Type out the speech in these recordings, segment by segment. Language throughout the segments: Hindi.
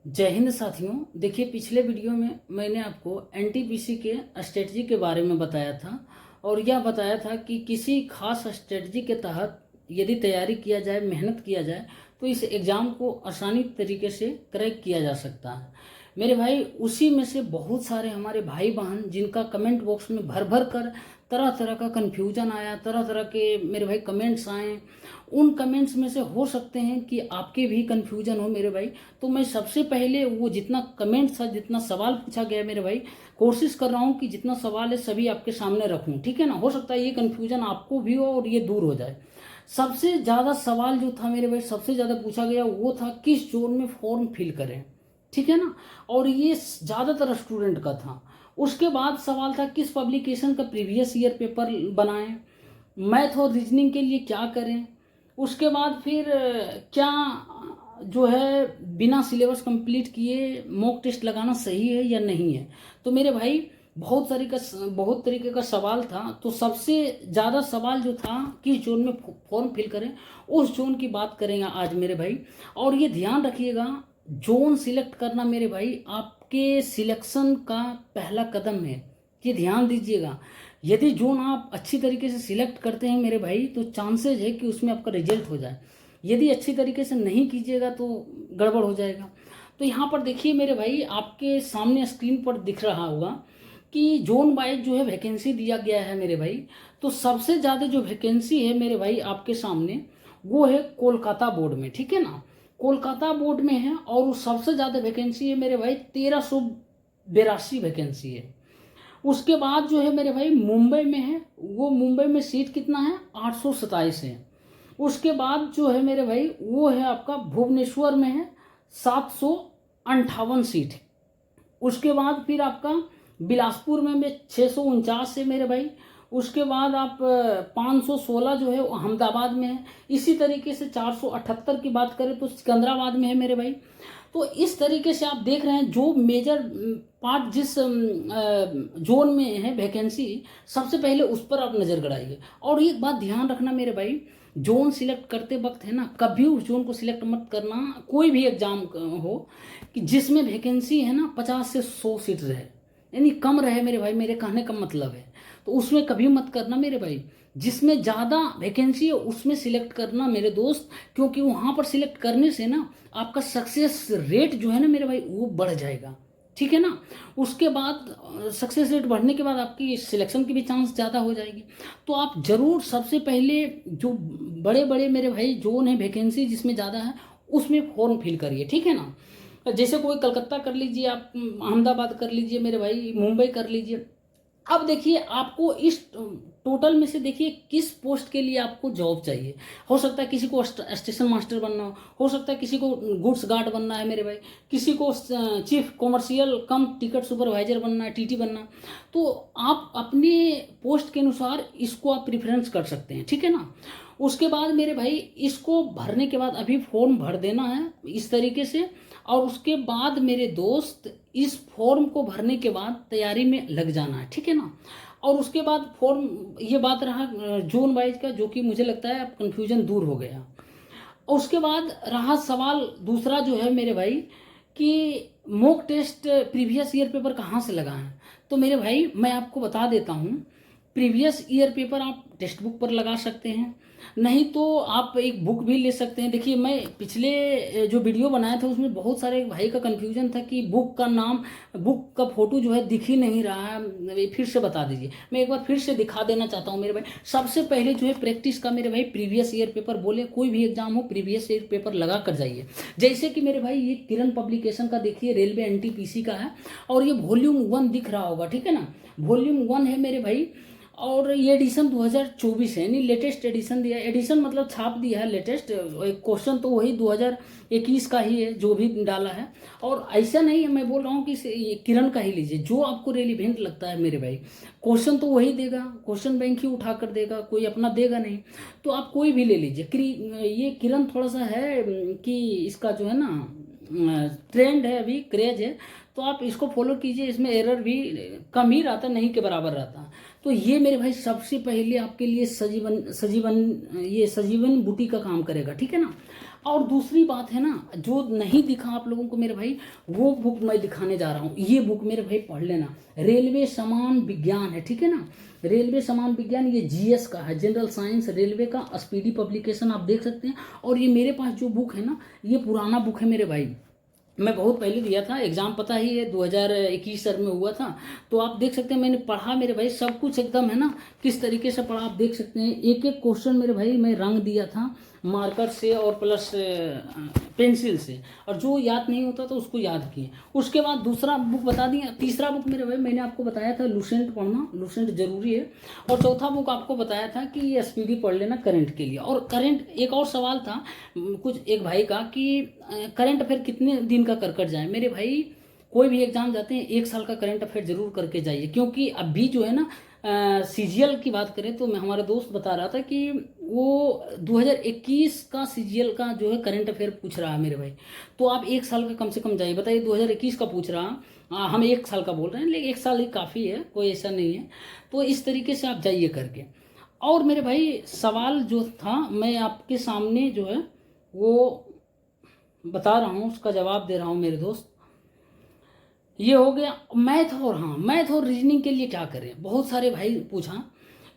जय हिंद साथियों। देखिए, पिछले वीडियो में मैंने आपको एनटीपीसी के स्ट्रेटजी के बारे में बताया था और यह बताया था कि किसी खास स्ट्रेटजी के तहत यदि तैयारी किया जाए, मेहनत किया जाए तो इस एग्ज़ाम को आसानी तरीके से क्रैक किया जा सकता है। मेरे भाई, उसी में से बहुत सारे हमारे भाई बहन जिनका कमेंट बॉक्स में भर भर कर तरह तरह का कन्फ्यूजन आया, तरह तरह के मेरे भाई कमेंट्स आए, उन कमेंट्स में से हो सकते हैं कि आपके भी कन्फ्यूजन हो मेरे भाई। तो मैं सबसे पहले वो जितना कमेंट था, जितना सवाल पूछा गया मेरे भाई, कोशिश कर रहा हूँ कि जितना सवाल है सभी आपके सामने रखूँ, ठीक है ना। हो सकता है ये कन्फ्यूजन आपको भी हो और ये दूर हो जाए। सबसे ज़्यादा सवाल जो था मेरे भाई, सबसे ज़्यादा पूछा गया वो था किस जोन में फॉर्म फिल करें, ठीक है ना। और ये ज़्यादातर स्टूडेंट का था। उसके बाद सवाल था किस पब्लिकेशन का प्रीवियस ईयर पेपर बनाएं, मैथ और रीजनिंग के लिए क्या करें। उसके बाद फिर क्या जो है बिना सिलेबस कंप्लीट किए मॉक टेस्ट लगाना सही है या नहीं है। तो मेरे भाई, बहुत तरीके का सवाल था। तो सबसे ज़्यादा सवाल जो था किस जोन में फॉर्म फिल करें, उस जोन की बात करेंगे आज मेरे भाई। और ये ध्यान रखिएगा, जोन सिलेक्ट करना मेरे भाई आपके सिलेक्शन का पहला कदम है। ये ध्यान दीजिएगा। यदि जोन आप अच्छी तरीके से सिलेक्ट करते हैं मेरे भाई, तो चांसेज है कि उसमें आपका रिजल्ट हो जाए। यदि अच्छी तरीके से नहीं कीजिएगा तो गड़बड़ हो जाएगा। तो यहाँ पर देखिए मेरे भाई, आपके सामने स्क्रीन पर दिख रहा होगा कि जोन वाइज जो है वैकेंसी दिया गया है मेरे भाई। तो सबसे ज़्यादा जो वैकेंसी है मेरे भाई आपके सामने, वो है कोलकाता बोर्ड में, ठीक है ना। कोलकाता बोर्ड में है और वो सबसे ज़्यादा वैकेंसी है मेरे भाई, 1382 वैकेंसी है। उसके बाद जो है मेरे भाई मुंबई में है, वो मुंबई में सीट कितना है, 827 है। उसके बाद जो है मेरे भाई वो है आपका भुवनेश्वर में है, 758 सीट है। उसके बाद फिर आपका बिलासपुर में 649 है मेरे भाई। उसके बाद आप 516 जो है वो अहमदाबाद में है। इसी तरीके से 478 की बात करें तो सिकंदराबाद में है मेरे भाई। तो इस तरीके से आप देख रहे हैं जो मेजर पार्ट जिस जोन में है वैकेंसी, सबसे पहले उस पर आप नज़र गड़ाइए। और एक बात ध्यान रखना मेरे भाई, जोन सिलेक्ट करते वक्त है ना, कभी उस जोन को सिलेक्ट मत करना, कोई भी एग्जाम हो, कि जिसमें वैकेंसी है ना 50 से 100 सीट रहे, यानी कम रहे मेरे भाई। मेरे कहने का मतलब है, तो उसमें कभी मत करना मेरे भाई। जिसमें ज़्यादा वैकेंसी है उसमें सिलेक्ट करना मेरे दोस्त, क्योंकि वहाँ पर सिलेक्ट करने से ना आपका सक्सेस रेट जो है ना मेरे भाई वो बढ़ जाएगा, ठीक है ना। उसके बाद सक्सेस रेट बढ़ने के बाद आपकी सिलेक्शन की भी चांस ज़्यादा हो जाएगी। तो आप जरूर सबसे पहले जो बड़े बड़े मेरे भाई जोन है वैकेंसी जिसमें ज़्यादा है उसमें फॉर्म फिल करिए, ठीक है ना। जैसे कोई कलकत्ता कर लीजिए, आप अहमदाबाद कर लीजिए मेरे भाई, मुंबई कर लीजिए। अब देखिए आपको इस टोटल में से देखिए किस पोस्ट के लिए आपको जॉब चाहिए। हो सकता है किसी को स्टेशन मास्टर बनना हो सकता है किसी को गुड्स गार्ड बनना है मेरे भाई, किसी को चीफ कॉमर्शियल कम टिकट सुपरवाइजर बनना है, टीटी बनना। तो आप अपने पोस्ट के अनुसार इसको आप प्रिफरेंस कर सकते हैं, ठीक है ना। उसके बाद मेरे भाई इसको भरने के बाद अभी फॉर्म भर देना है इस तरीके से। और उसके बाद मेरे दोस्त इस फॉर्म को भरने के बाद तैयारी में लग जाना है, ठीक है ना। और उसके बाद फॉर्म, ये बात रहा जोन वाइज का, जो कि मुझे लगता है अब कन्फ्यूजन दूर हो गया। और उसके बाद रहा सवाल दूसरा जो है मेरे भाई कि mock test previous year paper कहाँ से लगाएं। तो मेरे भाई मैं आपको बता देता हूँ, प्रीवियस ईयर पेपर आप टेक्स्ट बुक पर लगा सकते हैं, नहीं तो आप एक बुक भी ले सकते हैं। देखिए, मैं पिछले जो वीडियो बनाया था उसमें बहुत सारे भाई का कन्फ्यूजन था कि बुक का नाम, बुक का फोटो जो है दिख ही नहीं रहा है, फिर से बता दीजिए। मैं एक बार फिर से दिखा देना चाहता हूँ मेरे भाई। सबसे पहले जो है प्रैक्टिस का मेरे भाई प्रीवियस ईयर पेपर, बोले कोई भी एग्जाम हो प्रीवियस ईयर पेपर लगा कर जाइए। जैसे कि मेरे भाई ये किरण पब्लिकेशन का देखिए, रेलवे एनटीपीसी का है और ये वॉल्यूम 1 दिख रहा होगा, ठीक है ना। वॉल्यूम 1 है मेरे भाई और ये एडिशन 2024 है, यानी लेटेस्ट एडिशन दिया है। एडिशन मतलब छाप दिया है लेटेस्ट, क्वेश्चन तो वही 2021 का ही है जो भी डाला है। और ऐसा नहीं है, मैं बोल रहा हूँ कि ये किरण का ही लीजिए जो आपको रेलिवेंट लगता है मेरे भाई। क्वेश्चन तो वही देगा, क्वेश्चन बैंक ही उठा कर देगा, कोई अपना देगा नहीं। तो आप कोई भी ले लीजिए। ये किरण थोड़ा सा है कि इसका जो है ना ट्रेंड है, अभी क्रेज है, तो आप इसको फॉलो कीजिए। इसमें एरर भी कम ही रहता, नहीं के बराबर रहता। तो ये मेरे भाई सबसे पहले आपके लिए सजीवन सजीवन ये सजीवन बूटी का काम करेगा, ठीक है ना। और दूसरी बात है ना, जो नहीं दिखा आप लोगों को मेरे भाई, वो बुक मैं दिखाने जा रहा हूँ। ये बुक मेरे भाई पढ़ लेना, रेलवे समान विज्ञान है, ठीक है ना, रेलवे समान विज्ञान, ये जीएस का है, जनरल साइंस रेलवे का, स्पीडी पब्लिकेशन आप देख सकते हैं। और ये मेरे पास जो बुक है ना, ये पुराना बुक है मेरे भाई, मैं बहुत पहले दिया था एग्ज़ाम, पता ही है 2021 सर में हुआ था। तो आप देख सकते हैं मैंने पढ़ा मेरे भाई, सब कुछ एकदम है ना, किस तरीके से पढ़ा आप देख सकते हैं। एक एक क्वेश्चन मेरे भाई मैं रंग दिया था मार्कर से और प्लस पेंसिल से, और जो याद नहीं होता तो उसको याद किए। उसके बाद दूसरा बुक बता दिया, तीसरा बुक मेरे भाई मैंने आपको बताया था लूसेंट पढ़ना, लूसेंट जरूरी है। और चौथा बुक आपको बताया था कि एसपीडी पढ़ लेना करंट के लिए। और करंट एक और सवाल था कुछ एक भाई का कि करंट अफेयर कितने दिन का कर जाए। मेरे भाई कोई भी एग्जाम जाते हैं 1 साल का करंट अफेयर जरूर करके जाइए, क्योंकि अभी जो है ना सीजीएल की बात करें तो मैं, हमारा दोस्त बता रहा था कि वो 2021 का सीजीएल का जो है करंट अफेयर पूछ रहा है मेरे भाई। तो आप 1 साल का कम से कम जाइए। बताइए 2021 का पूछ रहा, हम 1 साल का बोल रहे हैं, लेकिन 1 साल ही काफ़ी है, कोई ऐसा नहीं है। तो इस तरीके से आप जाइए करके। और मेरे भाई सवाल जो था मैं आपके सामने जो है वो बता रहा हूँ, उसका जवाब दे रहा हूँ मेरे दोस्त। ये हो गया मैथ। और हाँ, मैथ और रीजनिंग के लिए क्या करें, बहुत सारे भाई पूछा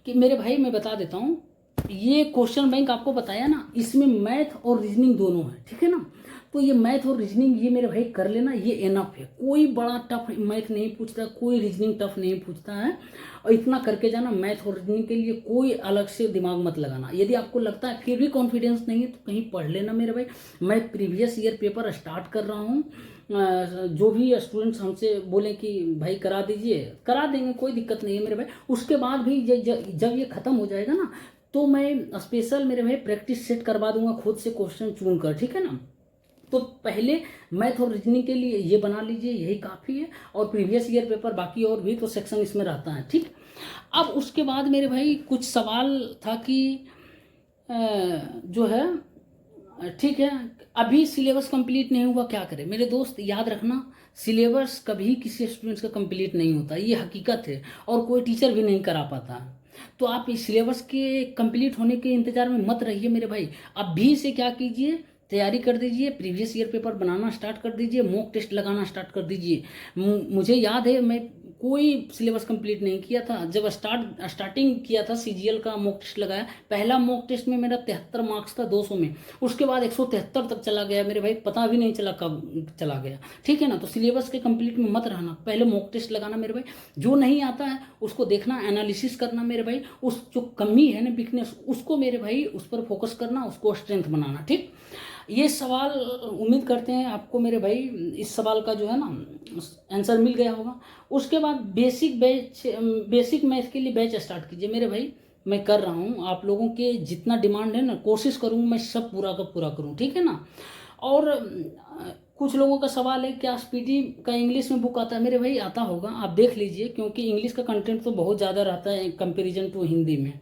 कि मेरे भाई मैं बता देता हूँ, ये क्वेश्चन बैंक आपको बताया ना, इसमें मैथ और रीजनिंग दोनों है, ठीक है ना। तो ये मैथ और रीजनिंग ये मेरे भाई कर लेना, ये इनफ है। कोई बड़ा टफ मैथ नहीं पूछता, कोई रीजनिंग टफ नहीं पूछता है, और इतना करके जाना। मैथ और रीजनिंग के लिए कोई अलग से दिमाग मत लगाना। यदि आपको लगता है फिर भी कॉन्फिडेंस नहीं है तो कहीं पढ़ लेना मेरे भाई। मैं प्रीवियस ईयर पेपर स्टार्ट कर रहा हूँ, जो भी स्टूडेंट्स हमसे बोले कि भाई करा दीजिए, करा देंगे, कोई दिक्कत नहीं है मेरे भाई। उसके बाद भी जब ये ख़त्म हो जाएगा ना, तो मैं स्पेशल मेरे भाई प्रैक्टिस सेट करवा दूंगा खुद से क्वेश्चन चुन कर, ठीक है ना। तो पहले मैथ और रीजनिंग के लिए ये बना लीजिए, यही काफ़ी है। और प्रीवियस ईयर पेपर बाकी और भी तो सेक्शन इसमें रहता है, ठीक। अब उसके बाद मेरे भाई कुछ सवाल था कि जो है, ठीक है, अभी सिलेबस कंप्लीट नहीं हुआ, क्या करें मेरे दोस्त। याद रखना, सिलेबस कभी किसी स्टूडेंट्स का कंप्लीट नहीं होता, ये हकीकत है, और कोई टीचर भी नहीं करा पाता। तो आप इस सिलेबस के कंप्लीट होने के इंतजार में मत रहिए मेरे भाई। अभी से क्या कीजिए, तैयारी कर दीजिए, प्रीवियस ईयर पेपर बनाना स्टार्ट कर दीजिए, मॉक टेस्ट लगाना स्टार्ट कर दीजिए। मुझे याद है मैं कोई सिलेबस कंप्लीट नहीं किया था, जब स्टार्टिंग किया था सीजीएल का मॉक टेस्ट लगाया, पहला मॉक टेस्ट में मेरा 73 मार्क्स था 200 में, उसके बाद 173 तक चला गया मेरे भाई, पता भी नहीं चला कब चला गया, ठीक है ना। तो सिलेबस के कंप्लीट में मत रहना, पहले मॉक टेस्ट लगाना मेरे भाई, जो नहीं आता है उसको देखना, एनालिसिस करना मेरे भाई, उस जो कमी है ना, वीकनेस, उसको मेरे भाई उस पर फोकस करना, उसको स्ट्रेंथ बनाना, ठीक। ये सवाल उम्मीद करते हैं आपको मेरे भाई इस सवाल का जो है ना आंसर मिल गया होगा। उसके बाद बेसिक मैथ के लिए बैच स्टार्ट कीजिए मेरे भाई, मैं कर रहा हूँ। आप लोगों के जितना डिमांड है ना, कोशिश करूँगा मैं सब पूरा का पूरा करूँ, ठीक है ना। और कुछ लोगों का सवाल है क्या स्पीडी का इंग्लिश में बुक आता है, मेरे भाई आता होगा, आप देख लीजिए, क्योंकि इंग्लिश का कंटेंट तो बहुत ज़्यादा रहता है कंपेरिजन टू हिंदी में।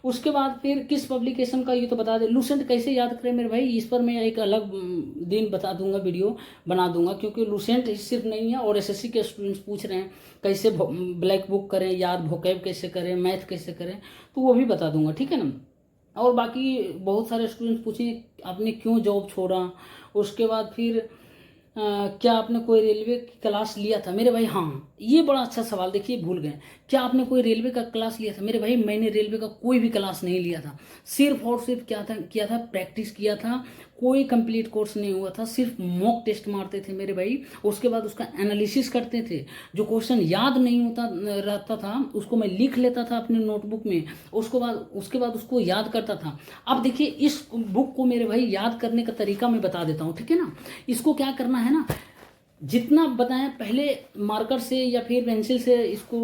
उसके बाद फिर किस पब्लिकेशन का ये तो बता दें। लूसेंट कैसे याद करें मेरे भाई, इस पर मैं एक अलग दिन बता दूंगा, वीडियो बना दूंगा, क्योंकि लूसेंट सिर्फ नहीं है, और एसएससी के स्टूडेंट्स पूछ रहे हैं कैसे ब्लैक बुक करें, याद वोकैब कैसे करें, मैथ कैसे करें, तो वो भी बता दूंगा, ठीक है ना। और बाकी बहुत सारे स्टूडेंट्स पूछे आपने क्यों जॉब छोड़ा, उसके बाद फिर क्या आपने कोई रेलवे की क्लास लिया था, मेरे भाई हाँ, ये बड़ा अच्छा सवाल, देखिए भूल गए, क्या आपने कोई रेलवे का क्लास लिया था, मेरे भाई मैंने रेलवे का कोई भी क्लास नहीं लिया था, सिर्फ और सिर्फ क्या था किया था, प्रैक्टिस किया था, कोई कंप्लीट कोर्स नहीं हुआ था, सिर्फ मॉक टेस्ट मारते थे मेरे भाई, उसके बाद उसका एनालिसिस करते थे, जो क्वेश्चन याद नहीं होता रहता था उसको मैं लिख लेता था अपने नोटबुक में, उसके बाद उसको याद करता था। अब देखिए इस बुक को मेरे भाई याद करने का तरीका मैं बता देता हूँ, ठीक है ना। इसको क्या करना है ना, जितना बताएं पहले मार्कर से या फिर पेंसिल से इसको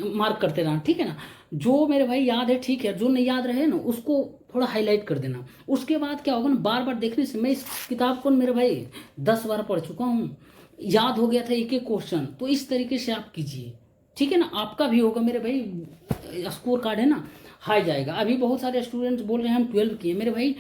मार्क करते रहना, ठीक है ना। जो मेरे भाई याद है ठीक है, जो नहीं याद रहे ना उसको थोड़ा हाईलाइट कर देना। उसके बाद क्या होगा ना, बार बार देखने से, मैं इस किताब को मेरे भाई 10 बार पढ़ चुका हूँ, याद हो गया था एक एक क्वेश्चन। तो इस तरीके से आप कीजिए, ठीक है ना, आपका भी होगा मेरे भाई, स्कोर कार्ड है ना हाई जाएगा। अभी बहुत सारे स्टूडेंट्स बोल रहे हैं हम 12 किए, मेरे भाई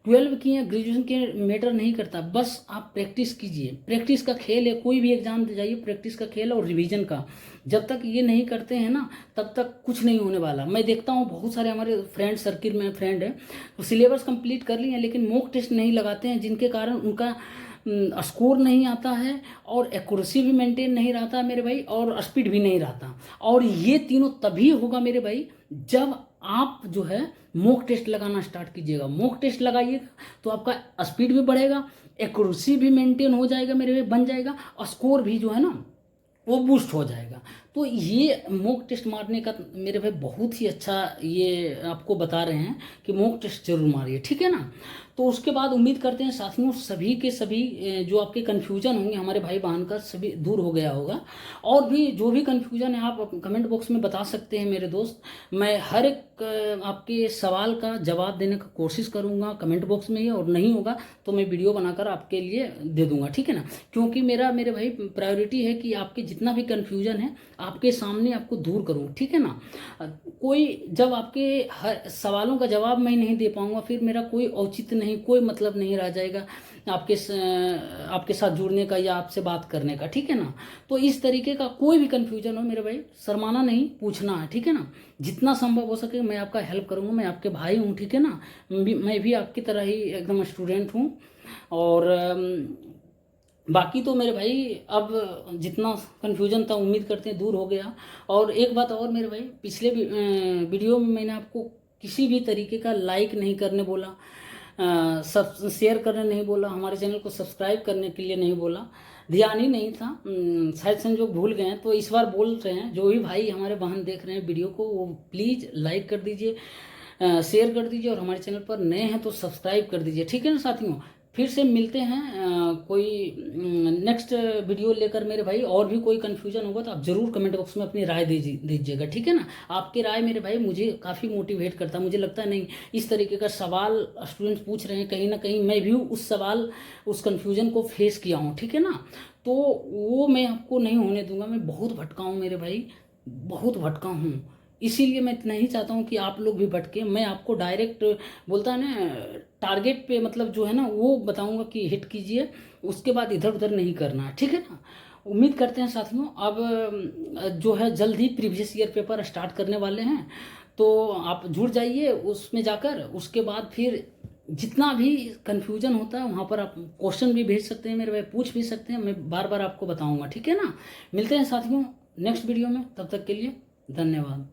12 की या ग्रेजुएशन के मैटर नहीं करता, बस आप प्रैक्टिस कीजिए। प्रैक्टिस का खेल है, कोई भी एग्जाम दे जाइए, प्रैक्टिस का खेल है और रिवीजन का। जब तक ये नहीं करते हैं ना, तब तक कुछ नहीं होने वाला। मैं देखता हूँ बहुत सारे हमारे फ्रेंड सर्किल में फ्रेंड है, तो सिलेबस कंप्लीट कर लिए हैं लेकिन मॉक टेस्ट नहीं लगाते हैं, जिनके कारण उनका स्कोर नहीं आता है और एक्यूरेसी भी मेंटेन नहीं रहता मेरे भाई, और स्पीड भी नहीं रहता। और ये तीनों तभी होगा मेरे भाई जब आप जो है मॉक टेस्ट लगाना स्टार्ट कीजिएगा। मॉक टेस्ट लगाइएगा तो आपका स्पीड भी बढ़ेगा, एक्यूरेसी भी मेंटेन हो जाएगा मेरे भाई, बन जाएगा, और स्कोर भी जो है ना वो बूस्ट हो जाएगा। तो ये मॉक टेस्ट मारने का मेरे भाई बहुत ही अच्छा ये आपको बता रहे हैं कि मॉक टेस्ट जरूर मारिए, ठीक है ना। तो उसके बाद उम्मीद करते हैं साथियों सभी के सभी जो आपके कन्फ्यूजन होंगे हमारे भाई बहन का सभी दूर हो गया होगा। और भी जो भी कन्फ्यूजन है आप कमेंट बॉक्स में बता सकते हैं मेरे दोस्त। मैं हर एक आपके सवाल का जवाब देने का कोशिश करूंगा कमेंट बॉक्स में ही, और नहीं होगा तो मैं वीडियो बनाकर आपके लिए दे दूंगा, ठीक है ना। क्योंकि मेरे भाई प्रायोरिटी है कि आपके जितना भी कन्फ्यूजन है आपके सामने आपको दूर करूँ, ठीक है ना। कोई जब आपके हर सवालों का जवाब मैं नहीं दे पाऊंगा फिर मेरा कोई औचित्य नहीं, कोई मतलब नहीं रह जाएगा आपके साथ जुड़ने का या आपसे बात करने का, ठीक है ना। तो इस तरीके का कोई भी कन्फ्यूजन हो मेरे भाई, शर्माना नहीं, पूछना है, ठीक है ना। जितना संभव हो सके मैं आपका हेल्प करूंगा, मैं आपके भाई हूँ, ठीक है ना। मैं भी आपकी तरह ही एकदम स्टूडेंट हूँ। और बाकी तो मेरे भाई अब जितना कन्फ्यूजन था उम्मीद करते हैं दूर हो गया। और एक बात और मेरे भाई, पिछले वीडियो में मैंने आपको किसी भी तरीके का लाइक नहीं करने बोला, सब शेयर करने नहीं बोला, हमारे चैनल को सब्सक्राइब करने के लिए नहीं बोला, ध्यान ही नहीं था, शायद संजोग भूल गए हैं। तो इस बार बोल रहे हैं जो भी भाई हमारे बहन देख रहे हैं वीडियो को वो प्लीज़ लाइक कर दीजिए, शेयर कर दीजिए, और हमारे चैनल पर नए हैं तो सब्सक्राइब कर दीजिए, ठीक है ना साथियों। फिर से मिलते हैं कोई नेक्स्ट वीडियो लेकर मेरे भाई। और भी कोई कन्फ्यूजन होगा तो आप ज़रूर कमेंट बॉक्स में अपनी राय दीजिएगा, ठीक है ना। आपकी राय मेरे भाई मुझे काफ़ी मोटिवेट करता है, मुझे लगता है नहीं इस तरीके का सवाल स्टूडेंट्स पूछ रहे हैं, कहीं ना कहीं मैं भी उस सवाल उस कन्फ्यूजन को फेस किया हूँ, ठीक है ना। तो वो मैं आपको नहीं होने दूंगा। मैं बहुत भटका हूँ मेरे भाई, बहुत भटका हूँ, इसीलिए मैं इतना ही चाहता हूँ कि आप लोग भी भटके। मैं आपको डायरेक्ट बोलता है ना टारगेट पे, मतलब जो है ना वो बताऊँगा कि हिट कीजिए, उसके बाद इधर उधर नहीं करना है, ठीक है ना। उम्मीद करते हैं साथियों अब जो है जल्द ही प्रीवियस ईयर पेपर स्टार्ट करने वाले हैं, तो आप जुड़ जाइए उसमें जाकर। उसके बाद फिर जितना भी कन्फ्यूजन होता है वहाँ पर आप क्वेश्चन भी भेज सकते हैं मेरे भाई, पूछ भी सकते हैं, मैं बार बार आपको बताऊँगा, ठीक है ना। मिलते हैं साथियों नेक्स्ट वीडियो में, तब तक के लिए धन्यवाद।